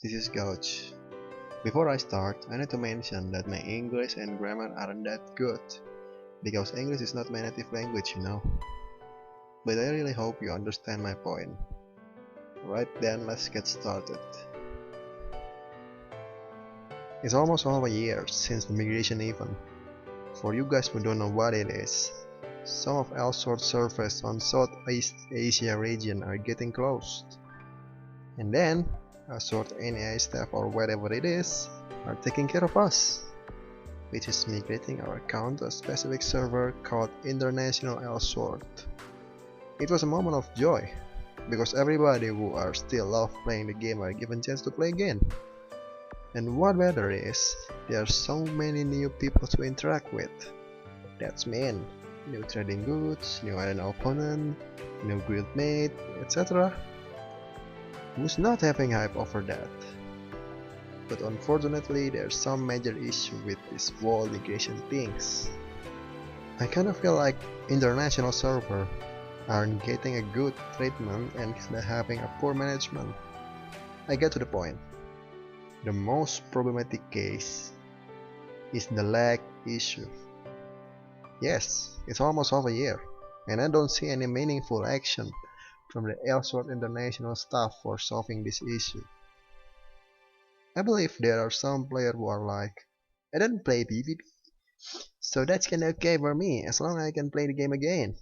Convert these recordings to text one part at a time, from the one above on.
this is Coach. Before I start, I need to mention that my English and grammar aren't that good, because English is not my native language. But I really hope you understand my point. Right then, let's get started. It's almost half a year since the migration event. For you guys who don't know what it is, some of Elsword servers on Southeast Asia region are getting closed. And then, Elsword NAI staff or whatever it is, are taking care of us, which is migrating our account to a specific server called International Elsword. It was a moment of joy, because everybody who are still love playing the game are given chance to play again. And what better is, there are so many new people to interact with. That's mean, new trading goods, new arena opponent, new guild mate, etc. Who's not having hype over that? But unfortunately, there's some major issue with this whole migration things. I kinda feel like international server aren't getting a good treatment and kinda having a poor management. I get to the point. The most problematic case is the lag issue. Yes, it's almost half a year, and I don't see any meaningful action from the Elsword International staff for solving this issue. I believe there are some players who are like, I don't play PvP, so that's kinda okay for me as long as I can play the game again.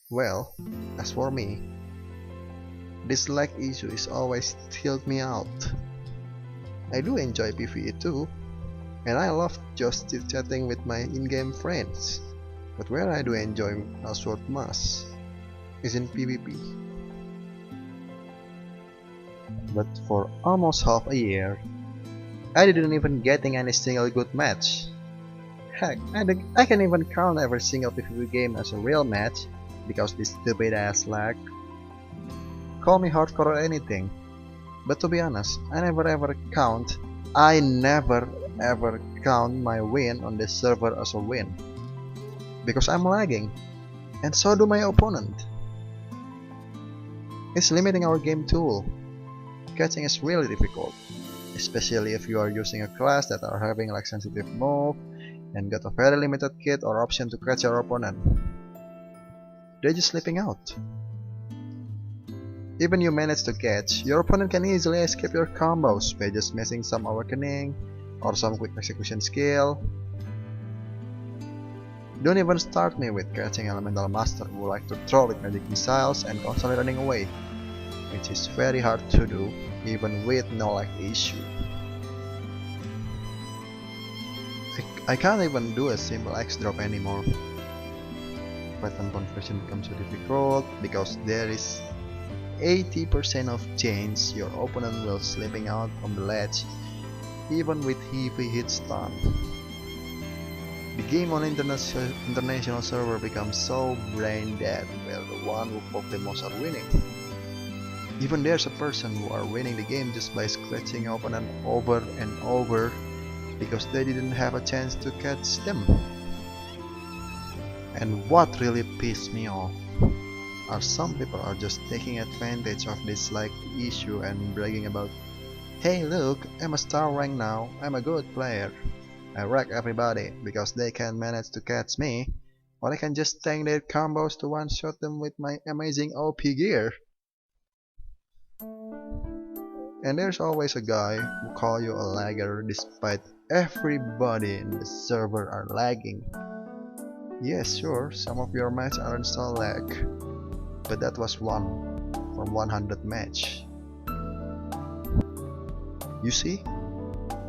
Well, as for me, this lag issue is always tilt me out. I do enjoy PvE too, and I love just chit-chatting with my in-game friends. But where I do enjoy Elsword most is in PvP. But for almost half a year, I didn't even getting any single good match. Heck, I can even count every single PvP game as a real match because this stupid ass lag. Call me hardcore or anything, but to be honest, I never ever count my win on this server as a win. Because I'm lagging, and so do my opponent. It's limiting our game tool. Catching is really difficult, especially if you are using a class that are having like sensitive move and got a very limited kit or option to catch your opponent. They're just slipping out. Even you manage to catch, your opponent can easily escape your combos by just missing some awakening or some quick execution skill. Don't even start me with catching elemental master who like to throw with magic missiles and constantly running away, which is very hard to do even with no lag issue. I can't even do a simple X drop anymore. Pattern conversion becomes so difficult because there is 80% of chance your opponent will slipping out from the ledge even with heavy hit stun. The game on international server becomes so brain dead where the one who poke the most are winning. Even there's a person who are winning the game just by scratching opponent over and over because they didn't have a chance to catch them. And what really pissed me off are some people are just taking advantage of this like issue and bragging about, hey look, I'm a star rank now, I'm a good player. I wreck everybody because they can manage to catch me, or I can just tank their combos to one-shot them with my amazing OP gear. And there's always a guy who call you a lagger despite everybody in the server are lagging. Yes, sure, some of your matches aren't so lag, but that was 1 from 100 match. You see,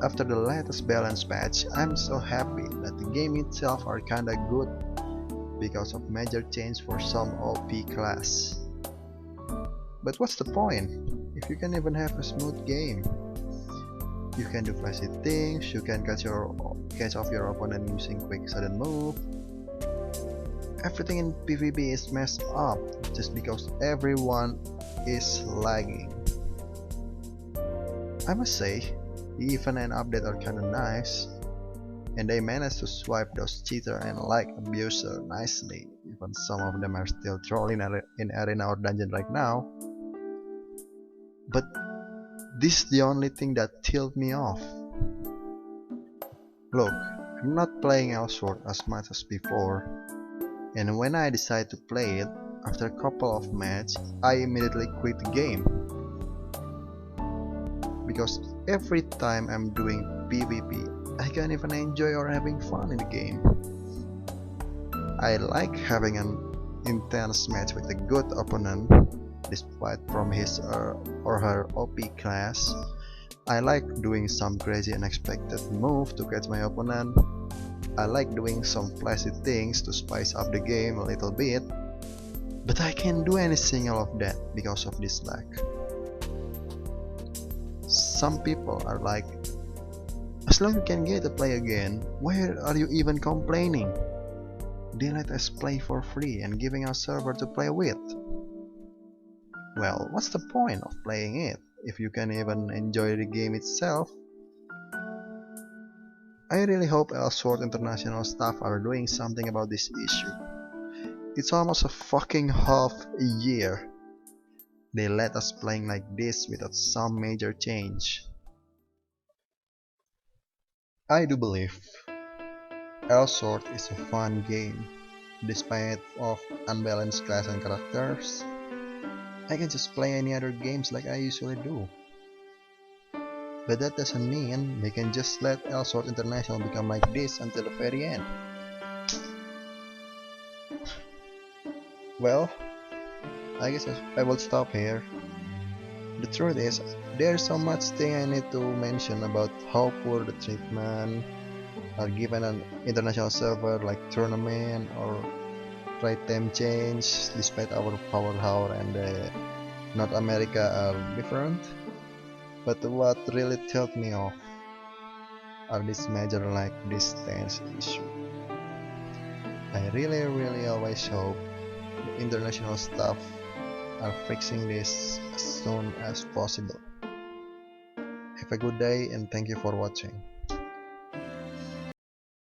after the latest balance patch, I'm so happy that the game itself are kinda good because of major change for some OP class. But what's the point if you can even have a smooth game? You can do flashy things, you can catch off your opponent using quick sudden move. Everything in PvP is messed up just because everyone is lagging. I must say, the event and update are kinda nice, and they managed to swipe those cheater and lag abuser nicely, even some of them are still trolling in arena or dungeon right now. But This is the only thing that tipped me off. Look, I'm not playing Elsword as much as before, and when I decide to play it, after a couple of matches, I immediately quit the game. Because every time I'm doing PvP, I can't even enjoy or having fun in the game. I like having an intense match with a good opponent, despite from his or her OP class. I like doing some crazy unexpected move to catch my opponent. I like doing some flashy things to spice up the game a little bit, but I can't do any single of that because of this lag. Some people are like, as long as you can get to play again, why are you even complaining? They let us play for free and giving us server to play with. Well, what's the point of playing it if you can even enjoy the game itself? I really hope Elsword International staff are doing something about this issue. It's almost a fucking half a year they let us playing like this without some major change. I do believe Elsword is a fun game. Despite of unbalanced class and characters, I can just play any other games like I usually do. But that doesn't mean they can just let Elsword International become like this until the very end. Well, I guess I will stop here. The truth is, there's so much thing I need to mention about how poor the treatment are given an international server like tournament or right time change despite our power hour and North America are different. But what really tipped me off are these major like distance issue. I really always hope the international staff are fixing this as soon as possible. Have a good day and thank you for watching.